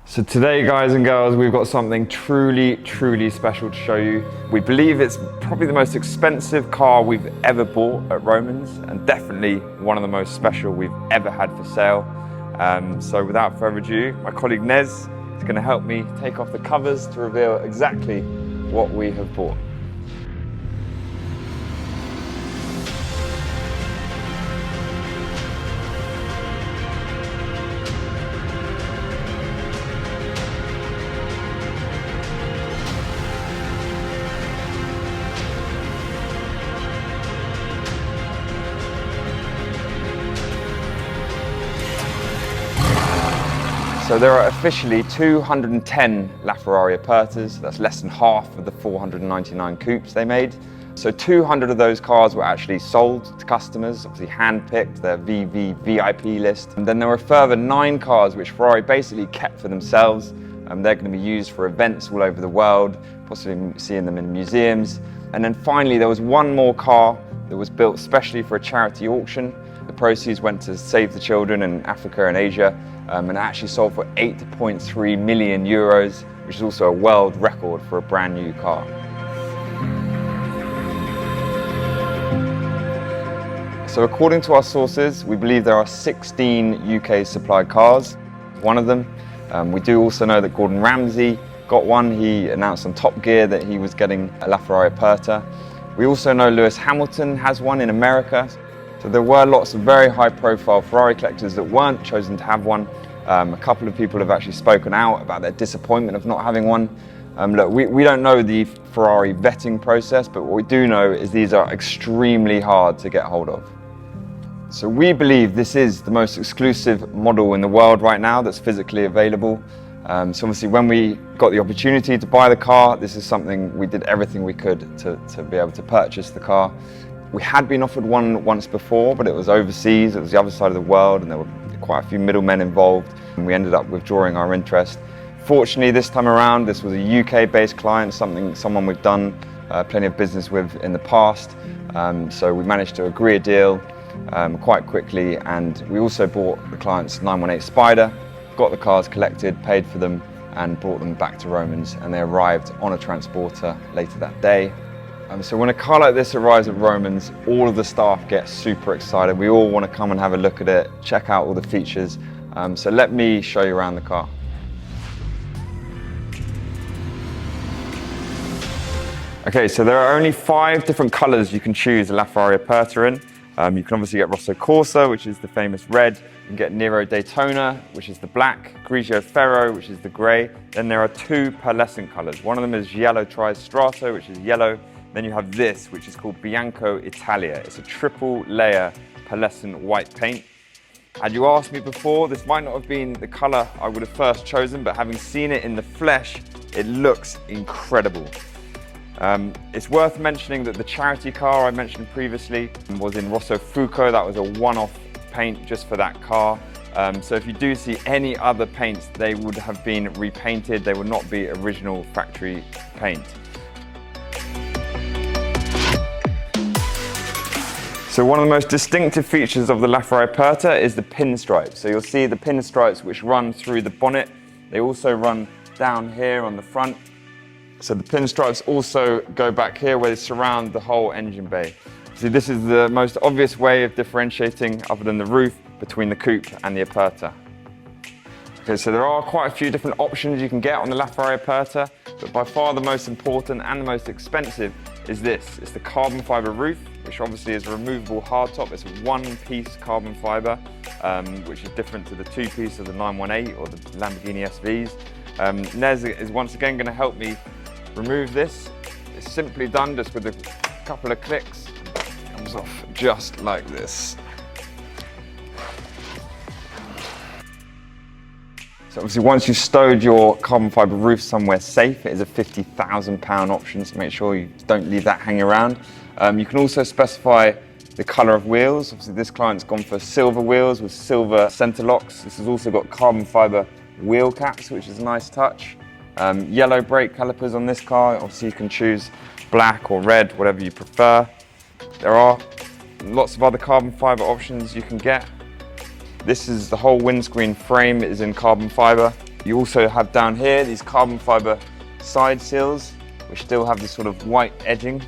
So today, guys and girls, we've got something truly special to show you. We believe it's probably the most expensive car we've ever bought at Romans, and definitely one of the most special we've ever had for sale. So without further ado, my colleague Nez is going to help me take off the covers to reveal exactly what we have bought. So there are officially 210 LaFerrari Apertas. That's less than half of the 499 coupes they made. So 200 of those cars were actually sold to customers, obviously hand-picked, their VIP list. And then there were a further 9 cars which Ferrari basically kept for themselves. They're going to be used for events all over the world, possibly seeing them in museums. And then finally there was one more car that was built specially for a charity auction. The proceeds went to save the children in Africa and Asia, and it actually sold for 8.3 million euros, which is also a world record for a brand new car. So according to our sources, we believe there are 16 UK supplied cars, one of them. We do also know that Gordon Ramsay got one. He announced on Top Gear that he was getting a LaFerrari Aperta. We also know Lewis Hamilton has one in America. So there were lots of very high-profile Ferrari collectors that weren't chosen to have one. A couple of people have actually spoken out about their disappointment of not having one. Look, we don't know the Ferrari vetting process, but what we do know is these are extremely hard to get hold of. So we believe this is the most exclusive model in the world right now that's physically available. So obviously when we got the opportunity to buy the car, this is something we did everything we could to be able to purchase the car. We had been offered one once before, but it was overseas, it was the other side of the world, and there were quite a few middlemen involved, and we ended up withdrawing our interest. Fortunately, this time around, this was a UK-based client, someone we've done plenty of business with in the past, so we managed to agree a deal quite quickly, and we also bought the client's 918 Spider, got the cars collected, paid for them, and brought them back to Romans, and they arrived on a transporter later that day. So when a car like this arrives at Romans, all of the staff get super excited. We all want to come and have a look at it, check out all the features. So let me show you around the car. Okay, so there are only 5 different colors you can choose a LaFerrari Aperta in. You can obviously get Rosso Corsa, which is the famous red. You can get Nero Daytona, which is the black. Grigio Ferro, which is the gray. Then there are 2 pearlescent colors. One of them is Yellow Tri-Strato, which is yellow. Then you have this, which is called Bianco Italia. It's a triple layer pearlescent white paint. Had you asked me before, this might not have been the color I would have first chosen, but having seen it in the flesh, it looks incredible. It's worth mentioning that the charity car I mentioned previously was in Rosso Fuoco. That was a one-off paint just for that car. So if you do see any other paints, they would have been repainted. They would not be original factory paint. So one of the most distinctive features of the LaFerrari Aperta is the pinstripes. So you'll see the pinstripes which run through the bonnet. They also run down here on the front. So the pinstripes also go back here where they surround the whole engine bay. See, this is the most obvious way of differentiating, other than the roof, between the coupe and the Aperta. Okay, so there are quite a few different options you can get on the LaFerrari Aperta, but by far the most important and the most expensive is this. It's the carbon fiber roof, which obviously is a removable hardtop. It's a one-piece carbon fiber, which is different to the 2-piece of the 918 or the Lamborghini SVs. Nez is once again going to help me remove this. It's simply done just with a couple of clicks. It comes off just like this. So obviously once you've stowed your carbon fiber roof somewhere safe, it is a £50,000 option, so make sure you don't leave that hanging around. You can also specify the colour of wheels. Obviously this client's gone for silver wheels with silver centre locks. This has also got carbon fibre wheel caps, which is a nice touch. Yellow brake calipers on this car. Obviously you can choose black or red, whatever you prefer. There are lots of other carbon fibre options you can get. This is the whole windscreen frame is in carbon fibre. You also have down here these carbon fibre side seals, which still have this sort of white edging.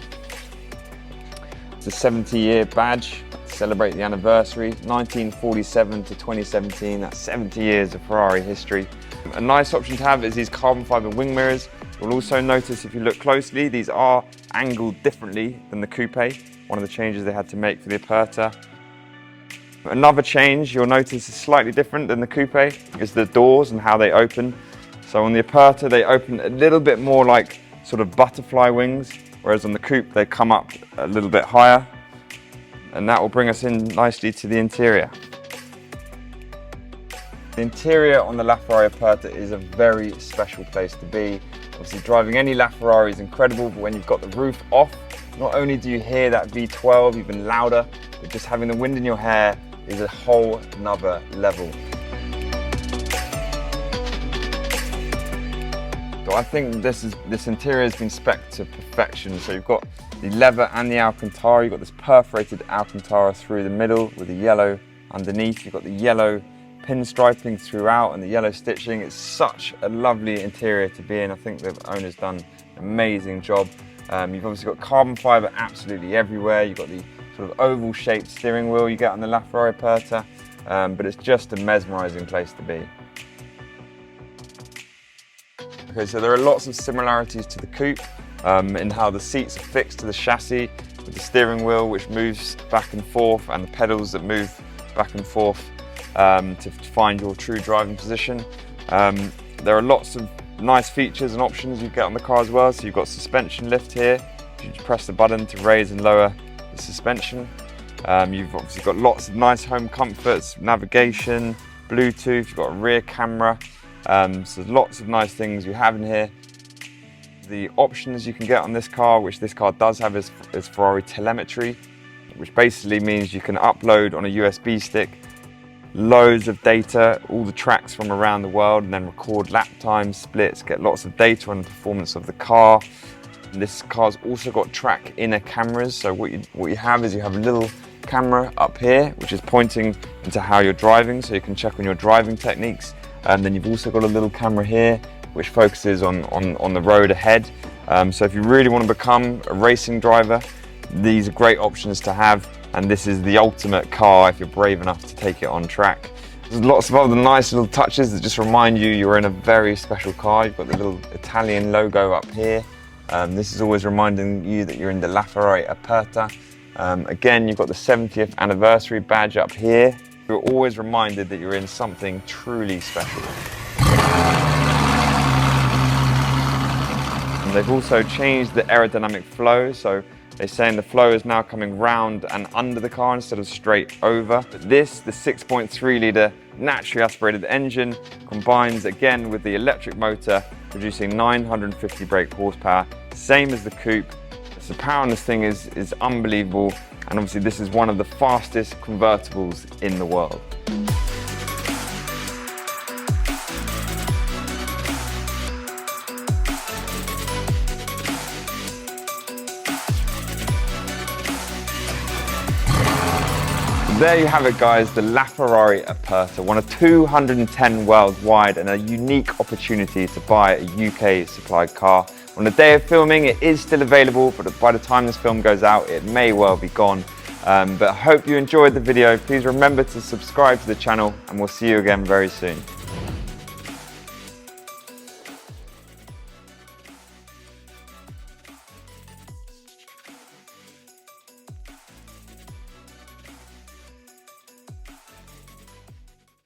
It's a 70-year badge to celebrate the anniversary, 1947 to 2017, that's 70 years of Ferrari history. A nice option to have is these carbon fibre wing mirrors. You'll also notice if you look closely, these are angled differently than the Coupe, one of the changes they had to make for the Aperta. Another change you'll notice is slightly different than the Coupe is the doors and how they open. So on the Aperta they open a little bit more like sort of butterfly wings, whereas on the Coupe they come up a little bit higher, and that will bring us in nicely to the interior. The interior on the LaFerrari Aperta is a very special place to be. Obviously driving any LaFerrari is incredible, but when you've got the roof off, not only do you hear that V12 even louder, but just having the wind in your hair is a whole nother level. So I think this interior has been spec'd to perfection. So you've got the leather and the Alcantara, you've got this perforated Alcantara through the middle with the yellow underneath, you've got the yellow pinstriping throughout and the yellow stitching. It's such a lovely interior to be in. I think the owner's done an amazing job. You've obviously got carbon fibre absolutely everywhere. You've got the sort of oval shaped steering wheel you get on the LaFerrari Aperta, but it's just a mesmerising place to be. Okay, so there are lots of similarities to the Coupe in how the seats are fixed to the chassis with the steering wheel which moves back and forth and the pedals that move back and forth to find your true driving position. There are lots of nice features and options you get on the car as well. So you've got suspension lift here. You just press the button to raise and lower the suspension. You've obviously got lots of nice home comforts, navigation, Bluetooth, you've got a rear camera. So there's lots of nice things you have in here. The options you can get on this car, which this car does have, is Ferrari telemetry, which basically means you can upload on a USB stick loads of data, all the tracks from around the world, and then record lap times, splits, get lots of data on the performance of the car. And this car's also got track inner cameras, so what you have is you have a little camera up here which is pointing into how you're driving, so you can check on your driving techniques. And then you've also got a little camera here which focuses on the road ahead. So if you really want to become a racing driver, these are great options to have, and this is the ultimate car if you're brave enough to take it on track. There's lots of other nice little touches that just remind you you're in a very special car. You've got the little Italian logo up here. This is always reminding you that you're in the LaFerrari Aperta. Again, you've got the 70th anniversary badge up here. You're always reminded that you're in something truly special. And they've also changed the aerodynamic flow, so they're saying the flow is now coming round and under the car instead of straight over. But this, the 6.3 litre naturally aspirated engine, combines again with the electric motor, producing 950 brake horsepower, same as the Coupe. So the power on this thing is unbelievable, and obviously this is one of the fastest convertibles in the world. There you have it guys, the LaFerrari Aperta, one of 210 worldwide and a unique opportunity to buy a UK supplied car. On the day of filming it is still available, but by the time this film goes out it may well be gone. But I hope you enjoyed the video. Please remember to subscribe to the channel and we'll see you again very soon.